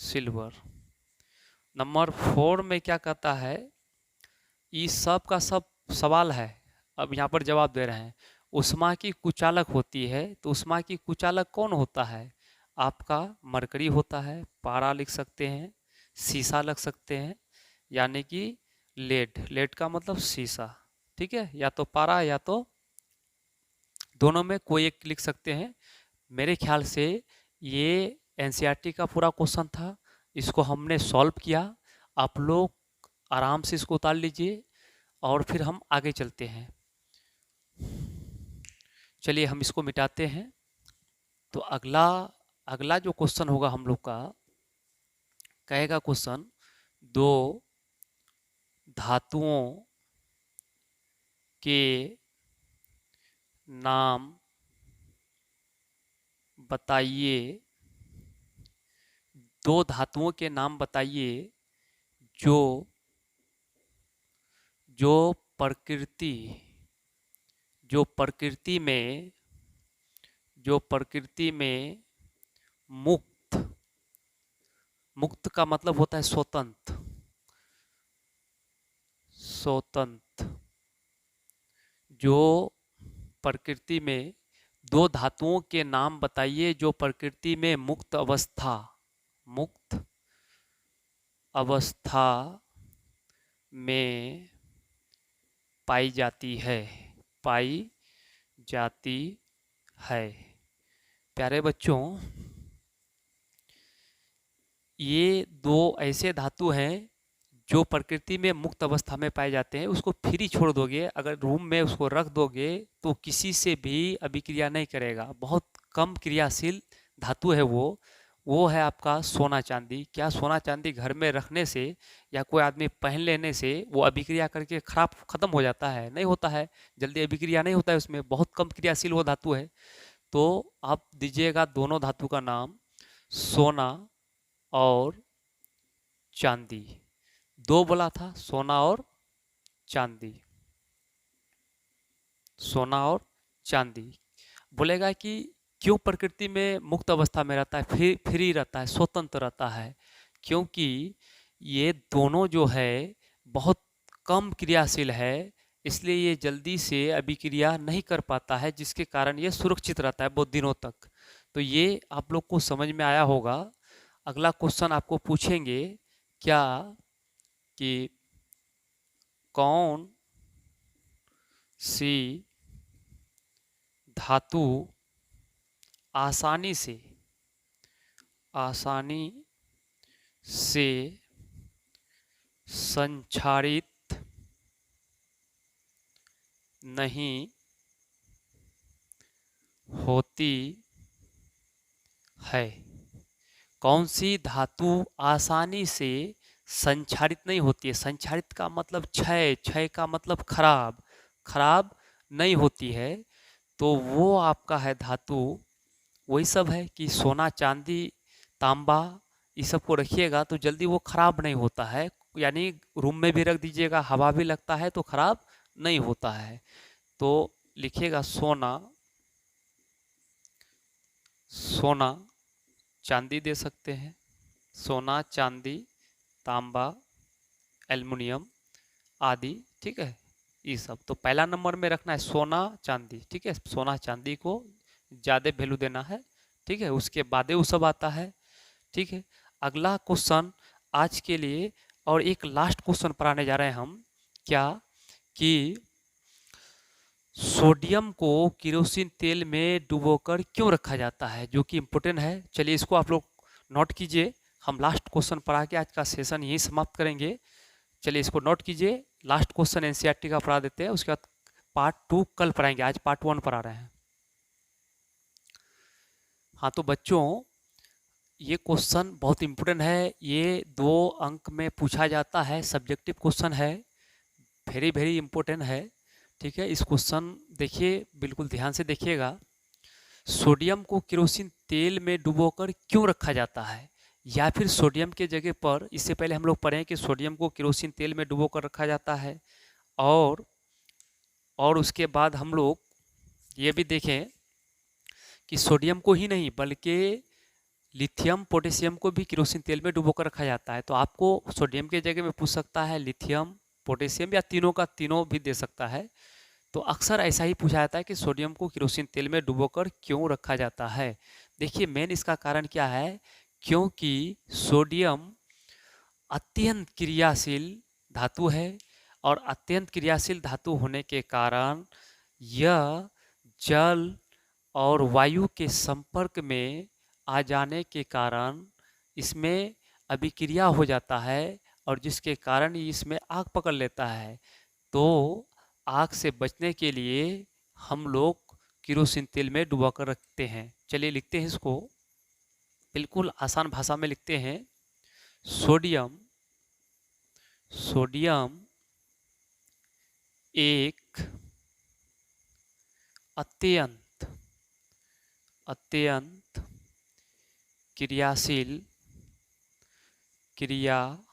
सिल्वर। नंबर 4 में क्या कहता है, ये सब का सब सवाल है, अब यहाँ पर जवाब दे रहे हैं। उष्मा की कुचालक होती है, तो उष्मा की कुचालक कौन होता है? आपका मरकरी होता है, पारा लिख सकते हैं, शीशा लग सकते हैं, यानी कि लेड। लेड का मतलब शीशा, ठीक है, या तो पारा या तो दोनों में कोई एक लिख सकते हैं। मेरे ख्याल से ये एनसीईआरटी का पूरा क्वेश्चन था, इसको हमने सॉल्व किया। आप लोग आराम से इसको उतार लीजिए और फिर हम आगे चलते हैं। चलिए हम इसको मिटाते हैं। तो अगला अगला जो क्वेश्चन होगा हम लोग का, कहेगा क्वेश्चन, दो धातुओं के नाम बताइए, दो धातुओं के नाम बताइए जो जो प्रकृति जो प्रकृति में जो प्रकृति में मुक्त, मुक्त का मतलब होता है स्वतंत्र, स्वतंत्र, जो प्रकृति में, दो धातुओं के नाम बताइए जो प्रकृति में मुक्त अवस्था, मुक्त अवस्था में पाई जाती है, पाई जाती है। प्यारे बच्चों, ये दो ऐसे धातु हैं जो प्रकृति में मुक्त अवस्था में पाए जाते हैं। उसको फ्री छोड़ दोगे, अगर रूम में उसको रख दोगे तो किसी से भी अभिक्रिया नहीं करेगा, बहुत कम क्रियाशील धातु है वो है आपका सोना चांदी। क्या सोना चांदी घर में रखने से या कोई आदमी पहन लेने से वो अभिक्रिया करके खराब खत्म हो जाता है? नहीं होता है, जल्दी अभिक्रिया नहीं होता है उसमें, बहुत कम क्रियाशील वो धातु है। तो आप दीजिएगा दोनों धातु का नाम, सोना और चांदी। दो बोला था, सोना और चांदी, सोना और चांदी। बोलेगा कि क्यों प्रकृति में मुक्त अवस्था में रहता है, फ्री रहता है, स्वतंत्र रहता है? क्योंकि ये दोनों जो है बहुत कम क्रियाशील है, इसलिए ये जल्दी से अभिक्रिया नहीं कर पाता है, जिसके कारण ये सुरक्षित रहता है बहुत दिनों तक। तो ये आप लोग को समझ में आया होगा। अगला क्वेश्चन आपको पूछेंगे क्या, कि कौन सी धातु आसानी से संक्षारित नहीं होती है? कौन सी धातु आसानी से संक्षारित नहीं होती है? संक्षारित का मतलब क्षय, क्षय का मतलब खराब, खराब नहीं होती है। तो वो आपका है धातु, वही सब है कि सोना चांदी तांबा, इस सब को रखिएगा तो जल्दी वो खराब नहीं होता है, यानी रूम में भी रख दीजिएगा, हवा भी लगता है तो खराब नहीं होता है। तो लिखिएगा सोना, सोना चांदी दे सकते हैं, सोना चांदी तांबा एल्युमिनियम आदि, ठीक है, ये सब। तो पहला नंबर में रखना है सोना चांदी, ठीक है, सोना चांदी को ज़्यादा वैल्यू देना है, ठीक है, उसके बाद वो सब आता है, ठीक है। अगला क्वेश्चन आज के लिए और एक लास्ट क्वेश्चन पढ़ाने जा रहे हैं हम, क्या, कि सोडियम को केरोसिन तेल में डुबोकर क्यों रखा जाता है, जो कि इम्पोर्टेंट है। चलिए इसको आप लोग नोट कीजिए, हम लास्ट क्वेश्चन पढ़ा के आज का सेशन यहीं समाप्त करेंगे। चलिए इसको नोट कीजिए, लास्ट क्वेश्चन एनसीईआरटी का पढ़ा देते हैं, उसके बाद पार्ट 2 कल पढ़ाएंगे, आज पार्ट 1 पढ़ा रहे हैं। हाँ तो बच्चों, ये क्वेश्चन बहुत इम्पोर्टेंट है, ये 2 अंक में पूछा जाता है, सब्जेक्टिव क्वेश्चन है, वेरी वेरी इम्पोर्टेंट है, ठीक है। इस क्वेश्चन देखिए, बिल्कुल ध्यान से देखिएगा। सोडियम को केरोसिन तेल में डुबोकर क्यों रखा जाता है, या फिर सोडियम के जगह पर, इससे पहले हम लोग पढ़े कि सोडियम को केरोसिन तेल में डुबोकर रखा जाता है, और उसके बाद हम लोग ये भी देखें कि सोडियम को ही नहीं बल्कि लिथियम पोटेशियम को भी केरोसिन तेल में डुबोकर रखा जाता है। तो आपको सोडियम के जगह में पूछ सकता है लिथियम, पोटेशियम या तीनों का तीनों भी दे सकता है। तो अक्सर ऐसा ही पूछा जाता है कि सोडियम को केरोसिन तेल में डुबोकर क्यों रखा जाता है। देखिए मेन इसका कारण क्या है, क्योंकि सोडियम अत्यंत क्रियाशील धातु है और अत्यंत क्रियाशील धातु होने के कारण यह जल और वायु के संपर्क में आ जाने के कारण इसमें अभिक्रिया हो जाता है और जिसके कारण इसमें आग पकड़ लेता है। तो आग से बचने के लिए हम लोग केरोसिन तेल में डुबा कर रखते हैं। चलिए लिखते हैं इसको, बिल्कुल आसान भाषा में लिखते हैं। सोडियम एक अत्यंत क्रियाशील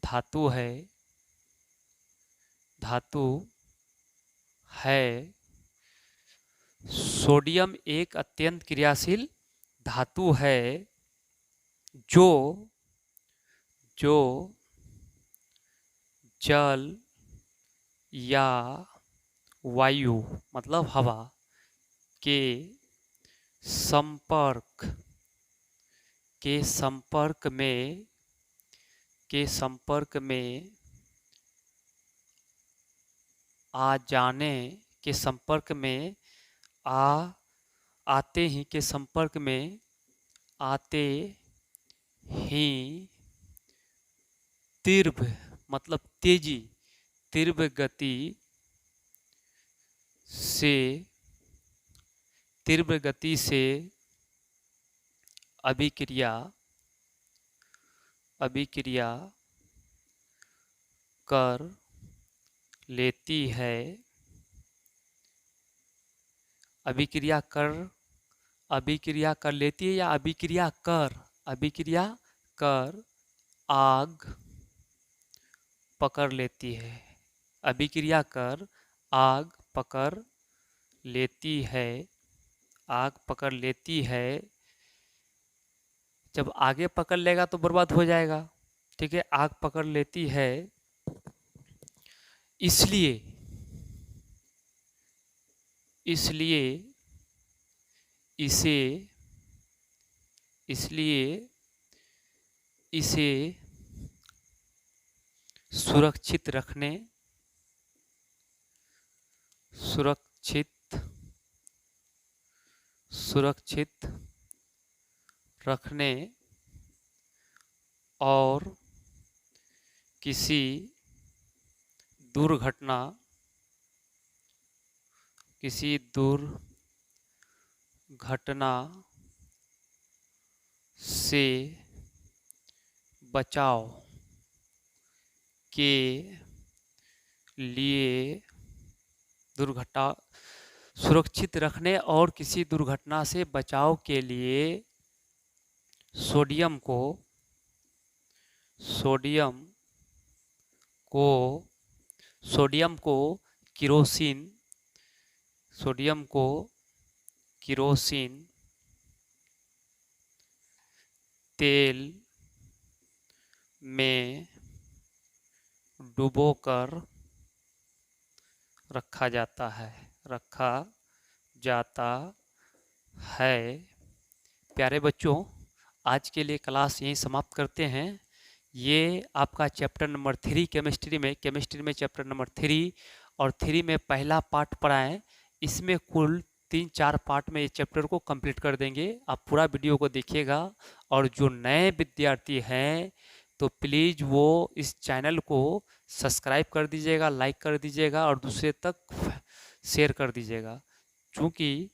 धातु है। सोडियम एक अत्यंत क्रियाशील धातु है जो जल या वायु मतलब हवा के संपर्क में आ जाने के संपर्क में आते ही तीव्र मतलब तेजी, तीव्र गति से अभिक्रिया कर लेती है। अभिक्रिया कर लेती है या अभिक्रिया कर आग पकड़ लेती है। अभिक्रिया कर आग पकड़ लेती है। जब आगे पकड़ लेगा तो बर्बाद हो जाएगा, ठीक है। आग पकड़ लेती है, इसलिए इसे सुरक्षित रखने और किसी दुर्घटना से बचाव के लिए सुरक्षित रखने और किसी दुर्घटना से बचाव के लिए सोडियम को केरोसिन तेल में डुबोकर रखा जाता है। प्यारे बच्चों, आज के लिए क्लास यहीं समाप्त करते हैं। ये आपका चैप्टर नंबर 3 केमिस्ट्री में चैप्टर नंबर 3 और 3 में पहला पार्ट पढ़ाएं। इसमें कुल 3-4 पार्ट में इस चैप्टर को कंप्लीट कर देंगे। आप पूरा वीडियो को देखिएगा और जो नए विद्यार्थी हैं तो प्लीज़ वो इस चैनल को सब्सक्राइब कर दीजिएगा, लाइक कर दीजिएगा और दूसरे तक शेयर कर दीजिएगा। क्योंकि